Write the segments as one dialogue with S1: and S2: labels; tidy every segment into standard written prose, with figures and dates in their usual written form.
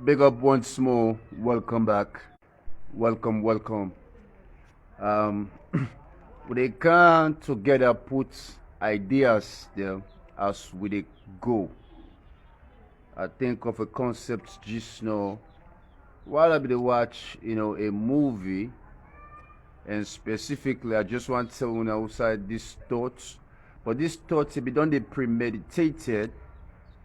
S1: Big up once more. Welcome back. Welcome. Um, we can together put ideas there as we dey go. I think of a concept just now while I be dey watch, a movie, and specifically I just want to tell you outside these thoughts. But these thoughts be done they premeditated,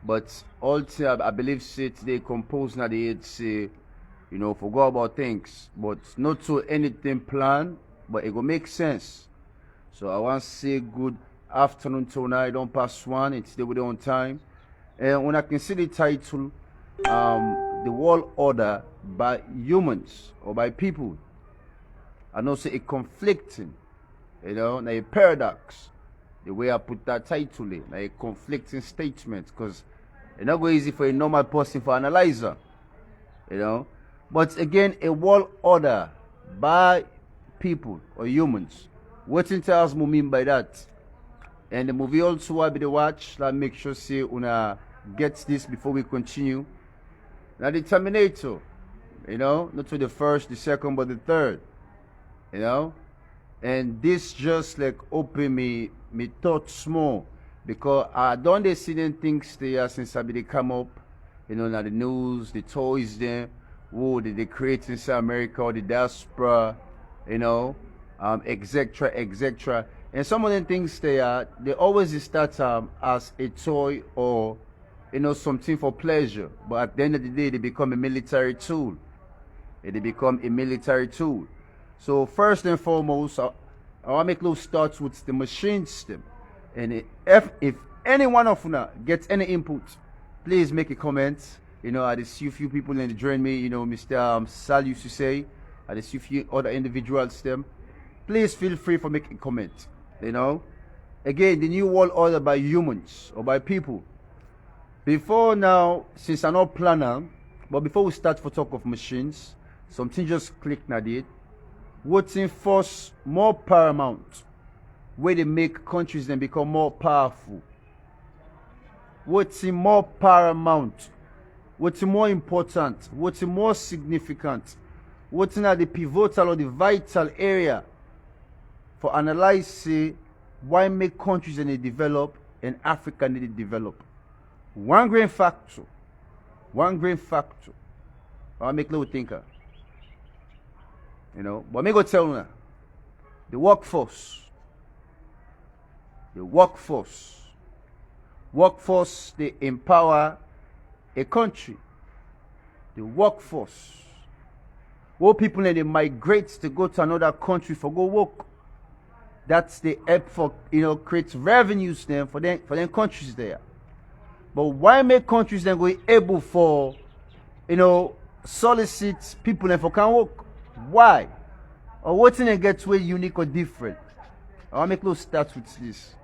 S1: but also I believe say they compose now they say forgot about things, but not to anything planned, but it will make sense. So I want to say good afternoon to now. I don't pass one, it's still on time. And when I can see the title, The World Order by Humans or by People, I know say it conflicting, now a paradox. The way I put that title in, like a conflicting statement, because it's not go easy for a normal person for analyzer, you know. But again, a world order by people or humans. What tells me mean by that? And the movie also I be the watch. Like make sure say una gets this before we continue. Now the Terminator, not to the first, the second, but the third, and this just like open me thoughts more because I don't they see them things there since I be they come up, now the news, the toys there, who they create inside America or the diaspora, etc. And some of them things they always start as a toy or something for pleasure, but at the end of the day they become a military tool. They become a military tool. So first and foremost, I want to make little starts with the machine system. And if any one of you gets any input, please make a comment. I see a few people in the join me, Mr. Sal used to say, I see a few other individuals them. Please feel free for making a comment. Again, the new world order by humans or by people. Before now, since I'm not planner, but before we start for talk of machines, something just clicked na it. What's in force more paramount, where they make countries then become more powerful. What's in more paramount, what's in more important, what's in more significant, what's in the pivotal or the vital area for analyze why make countries and they develop and Africa need to develop. One great factor. I'll make little thinker. But me go tell you now. The workforce. Workforce, they empower a country. The workforce. What people they migrate to go to another country for go work. That's the help for create revenues then for them countries there. But why make countries then go able for solicit people and for can work? Why? Or what's in they get way unique or different? I want to make little start with this.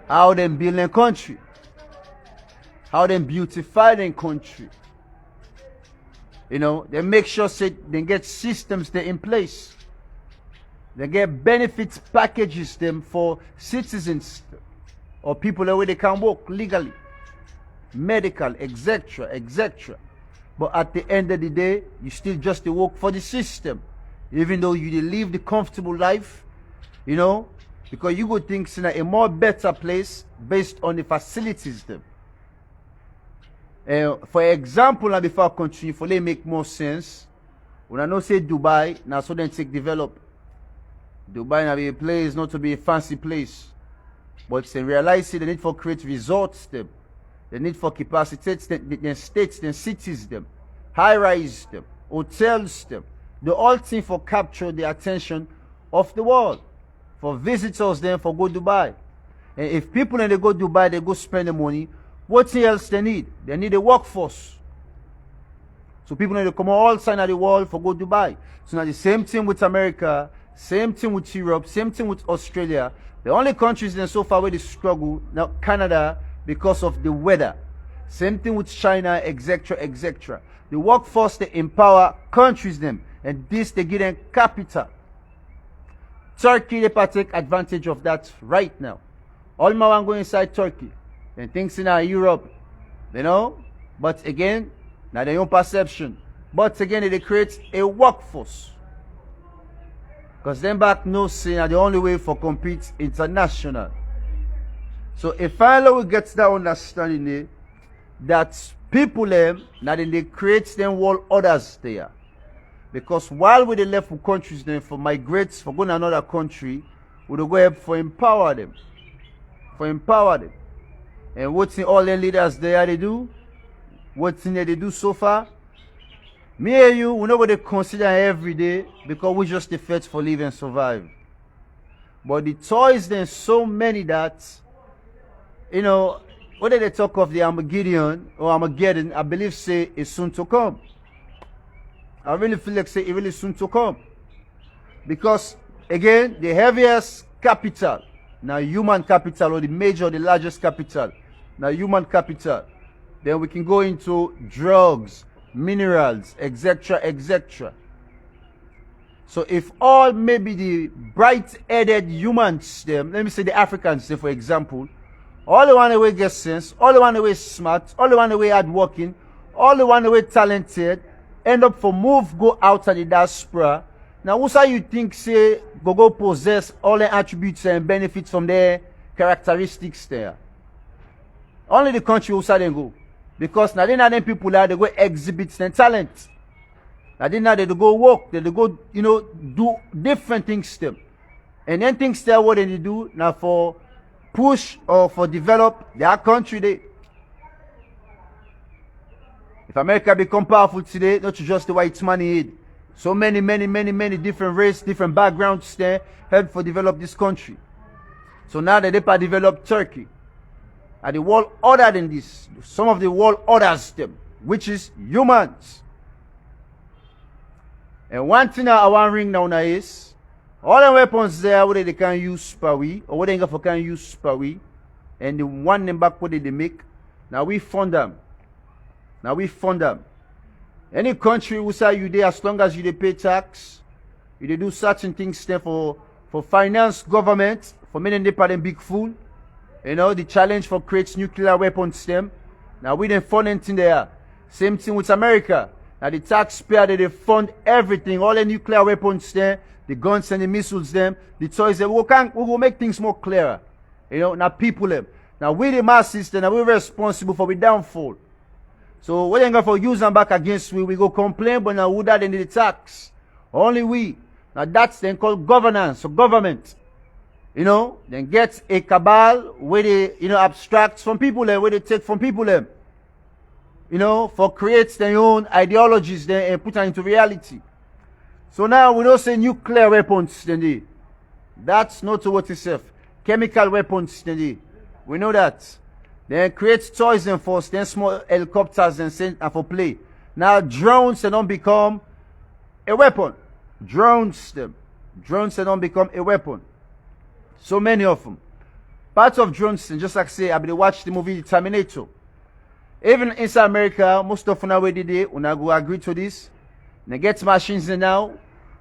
S1: How them build their country. How them beautify their country. They make sure say they get systems there in place. They get benefits packages them for citizens or people where they can work legally, medical, etc. But at the end of the day, you still just work for the system. Even though you live the comfortable life, because you go think in a more better place based on the facilities them. For example, now before I continue, for they make more sense, when I know say Dubai, now so then take develop. Dubai now be a place, not to be a fancy place. But they realize the need for create resorts them. The need for capacitates them states, them cities them, high-rise them, hotels them. The all thing for capture the attention of the world. For visitors then for go Dubai. And if people and they go Dubai, they go spend the money, what else they need? They need a workforce. So people need to come all sides of the world for go Dubai. So now the same thing with America, same thing with Europe, same thing with Australia. The only countries then so far where they struggle, now Canada, because of the weather. Same thing with China, etc. The workforce, they empower countries them. And this, they give them capital. Turkey, they partake advantage of that right now. All my one go inside Turkey. And things in Europe, But again, Now their own perception. But again, they create a workforce. Because them back no saying are the only way for compete international. So if finally we get that understanding that people them now then they create them world orders there. Because while we they left for countries then for migrate for going to another country, we will go help for empower them. For empower them. And what's in all the leaders there they do? What's in there they do so far? Me and you, we know what they consider every day because we just the fight for live and survive. But the toys then so many that, you know, whether they talk of the Armageddon or Armageddon, I believe say is soon to come. I really feel like say it really soon to come. Because again, the heaviest capital, now human capital or the major, the largest capital, now human capital. Then we can go into drugs, minerals, etc., etc. So if all maybe the bright-headed humans, them, let me say the Africans, say for example, all the one away get sense, all the one away smart, all the one away hardworking, all the one away talented, end up for move, go out of the diaspora. Now, who's how you think say go possess all the attributes and benefits from their characteristics there? Only the country who's how they go. Because now they not them people that they go exhibit their talent. Now they not they go work, they go, you know, do different things to them. And then things there what they do now for push or for develop their country they. If America become powerful today, not just the white money, so many different races, different backgrounds there help for develop this country. So now that they develop Turkey. And the world order than this. Some of the world orders them, which is humans. And one thing I want to ring now is all the weapons there whether they can use per we or whether they can use per we, and the one them back what they make. Now we fund them. Now we fund them. Any country who say you there as long as you they pay tax, you they do certain things there for finance government, for many they pay them big fool. You know, the challenge for creates nuclear weapons them. Now we didn't fund anything there. Same thing with America. Now the taxpayer they fund everything, all the nuclear weapons there, the guns and the missiles them, the toys them. We will make things more clearer. You know, now people them. Now we the masses then we're responsible for the downfall. So we ain't going for use them back against we go complain, but now who that in the tax? Only we. Now that's then called governance or government. You know, then get a cabal where they, you know, abstract from people them, where they take from people them. You know, for create their own ideologies then and put them into reality. So now we don't say nuclear weapons then they. That's not what itself. Chemical weapons then they. We know that. Then create toys and force, then small helicopters and send and for play. Now drones they don't become a weapon. Drones they don't become a weapon. So many of them. Parts of drones, just like say, I watch the movie Terminator. Even inside America, most of them already they go agree to this. They get machines now.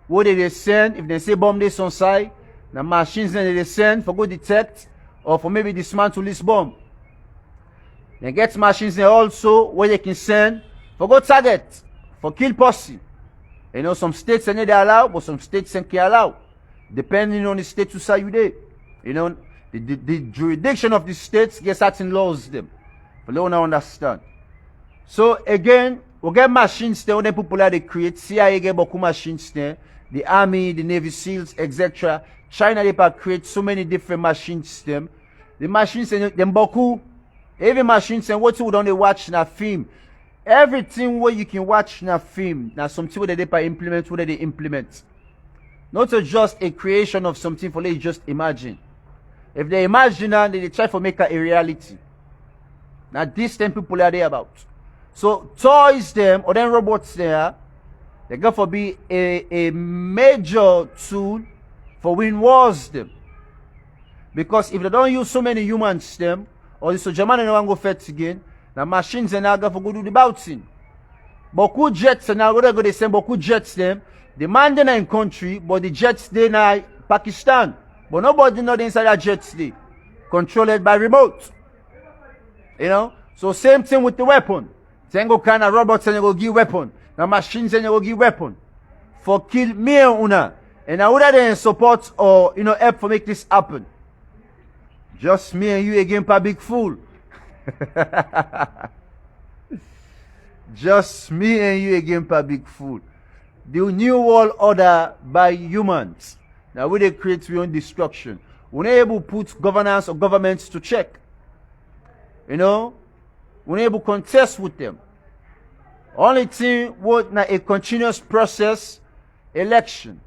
S1: What they send, if they say bomb this on site, the machines they send for go detect or for maybe dismantle this bomb. They get machines there also where they can send for go target, for kill pussy. You know, some states they allow, but some states they can't allow. Depending on the state to say you there. You know, the jurisdiction of the states gets certain laws them. But they don't understand. So again, we get machines there, when the people that they create, CIA get beaucoup machines there, the army, the Navy SEALs, etc. China they create so many different machines them. The machines them beaucoup. Every machines and what you don't they watch in a film. Everything where you can watch in a film, now something where they implement, where they implement. Not just a creation of something for they just imagine. If they imagine and they try to make it a reality. Now these 10 people are there about. So toys them or then robots there, they're going to be a major tool for win wars them. Because if they don't use so many humans them, or the German and go fight again, the machines are now going to go do the bouncing. Beaucoup jets are now going to go send beaucoup jets them. The man they in country, but the jets they in Pakistan. But nobody know the inside that jets they. Controlled by remote. You know? So same thing with the weapon. Then go kind of robots and you go give weapon. Now machines and you go give weapon. For kill me and una. And I would have support or help for make this happen. Just me and you again, big fool. Just me and you again, big fool. The new world order by humans. Now we they create our own destruction. We're not able to put governance or governments to check. We're not able to contest with them. Only thing was now a continuous process, election.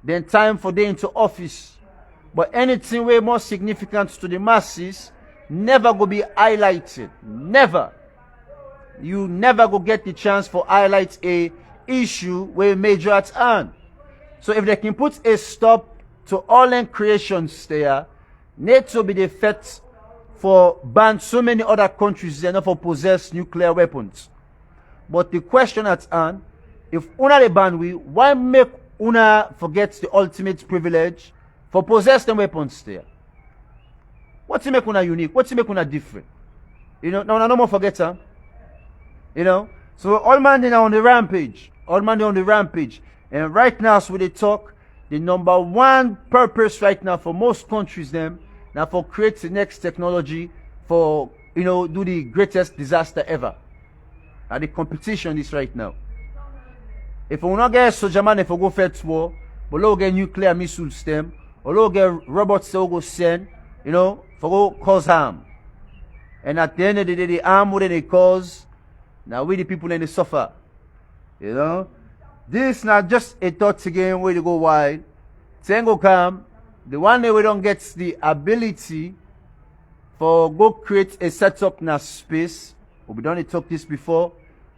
S1: Then time for them into office. But anything way more significant to the masses never go be highlighted. Never. You never go get the chance for highlight a issue where major at hand. So if they can put a stop to all them creations there, need to be the effect for ban so many other countries there not for possess nuclear weapons. But the question at hand, if una the ban we, why make una forget the ultimate privilege for possess them weapons there? What's make una unique? What's make una different? Now no more forget her. So all man they are on the rampage. All man they on the rampage. And right now, so they talk, the number one purpose right now for most countries them, now for create the next technology for do the greatest disaster ever. And the competition is right now. If we not get soldier man, if we go fight war, but we get nuclear missile stem, or we get robots that go send, for go cause harm. And at the end of the day, the harm what they cause, now we the people in the suffer. This not just a thought again where to go wild. Tango come, the one day we don't get the ability for go create a setup in a space. We don't talk this before.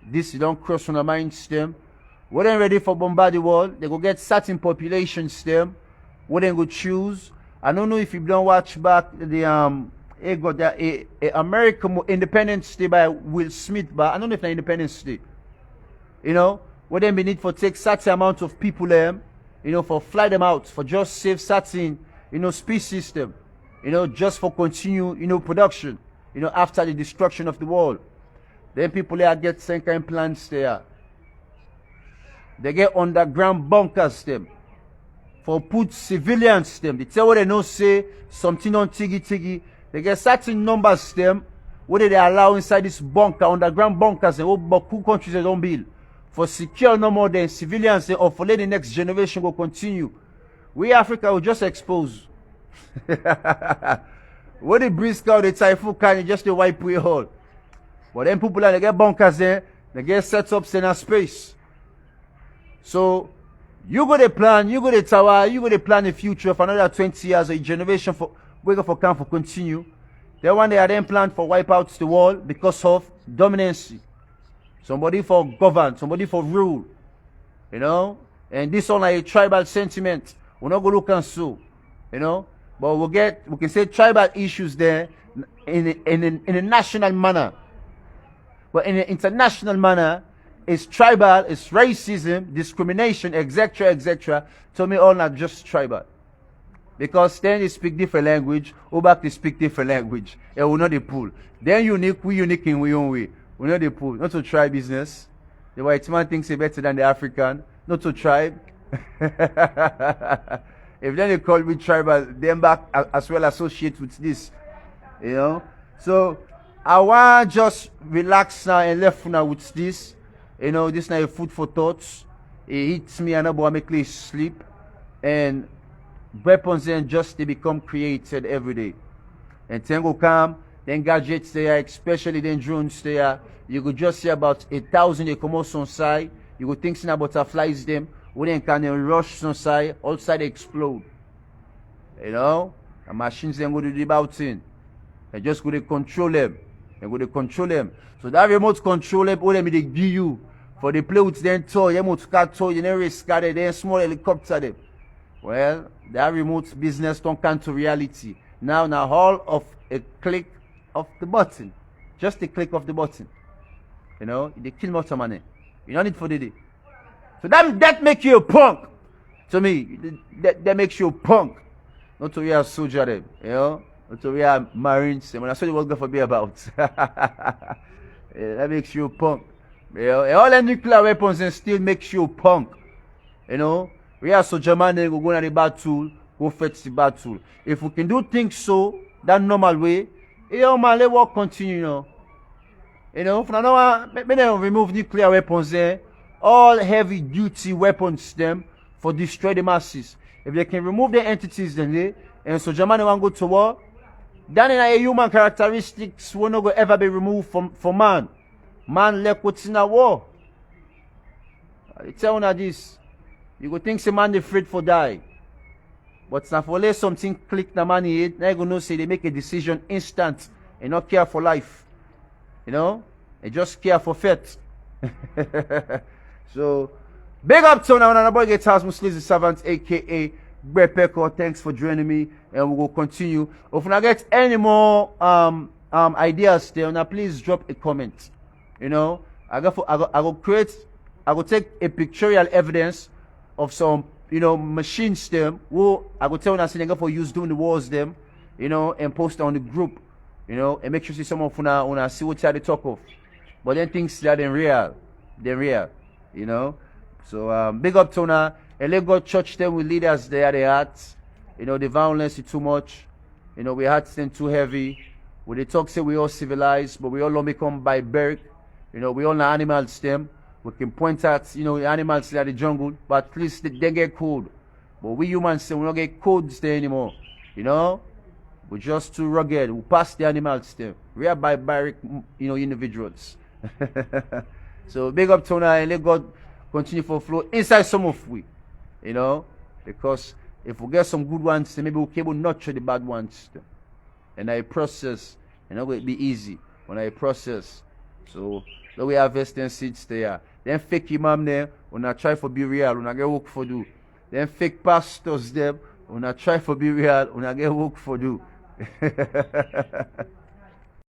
S1: This you don't cross on the mind stem. We then ready for bombard the world. They go get certain population stem. We then go choose. I don't know if you don't watch back the American Independence Day by Will Smith, but I don't know if the Independence Day. What then we need for take certain amount of people for fly them out, for just save certain, species system, just for continue, production, after the destruction of the world. Then people there get some kind of plans there. They get underground bunkers them. For put civilians them. They tell what they know say something on tiggy. They get certain numbers them. What they allow inside this bunker, underground bunkers and what countries they don't build. For secure no more than civilians or for let the next generation go continue. We Africa will just expose. What the brisk out the typhoon can just the wipe we all. But then people they get bunkers there, they get set up in a space. So you go to plan, you go to tower, you go to plan the future for another 20 years, a generation for wake up for camp for continue. Then one day I then plan for wipe out the world because of dominancy. Somebody for govern, somebody for rule. And this one like a tribal sentiment. We're not gonna look and so. But we can say tribal issues there in a national manner. But in an international manner, it's tribal, it's racism, discrimination, etc. To me all not just tribal. Because then they speak different language, or back they speak different language. And we're not the pool. Then unique, we unique in we own way. We're not the pool. Not to try business. The white man thinks he's better than the African. Not to tribe. If then they call me tribal, then back as well associate with this. So I want just relax now and left now with this. This now food for thoughts. It hits me and I make me sleep. And weapons then just they become created every day. And Tango come. Then gadgets there, especially then drones there. You could just see about 1,000 they come out on side. You could think about butterflies them. When they can rush on side, all side explode. The machines then go to do about thing. They just go to control them. So that remote control them, all them they give you. For the play with them toy, you must cut toy, you never scatter them small helicopter them. Well, that remote business don't come to reality. Now all of a click of the button. Just a click of the button. They kill more money. You don't need for the day. So that makes you a punk. To me, that makes you a punk. Not to be a soldier them. Not to be a marines them. That's what the world going to be about. That makes you a punk. All the nuclear weapons and still makes you a punk. You know, we are so German go go to the battle, go fetch the battle. If we can do things so that normal way, man, let work continue. You know, if now remove nuclear weapons there, all heavy duty weapons them for destroy the masses. If they can remove the entities then they and so Germany want go to war, then in a human characteristics will not go ever be removed from man. Man left what's in a war. I tell you this. You go think some man they afraid for die. But now for let something click the man head, now you go know say they make a decision instant and not care for life. You know? They just care for fate. So big up to now and boy Guitars Muslims the Servant aka Brett Peko. Thanks for joining me and we will continue. If I get any more ideas there, now please drop a comment. You know, I go take a pictorial evidence of some, you know, machines them who I go tell you for use doing the wars them, you know, and post on the group, you know, and make sure see some of una see what they talk of. But then things that are real, you know. So big up to una and let God church them with leaders there they at. You know, the violence is too much, you know, we hearts them too heavy. When they talk say we all civilized, but we all don't become by birth. You know, we all know animals them. We can point at, you know, the animals in the jungle, but at least they get cold. But we humans say we don't get codes there anymore. You know? We're just too rugged. We pass the animals there. We are barbaric, you know, individuals. So big up to now and let God continue for flow inside some of we. You know? Because if we get some good ones, then maybe we'll be able to nurture the bad ones. And I process, and it will be easy when I process. So the way harvesting seeds there. Then fake imam there, when I try for be real, when I get work for do. Then fake pastors there, when I try for be real, when I get work for do.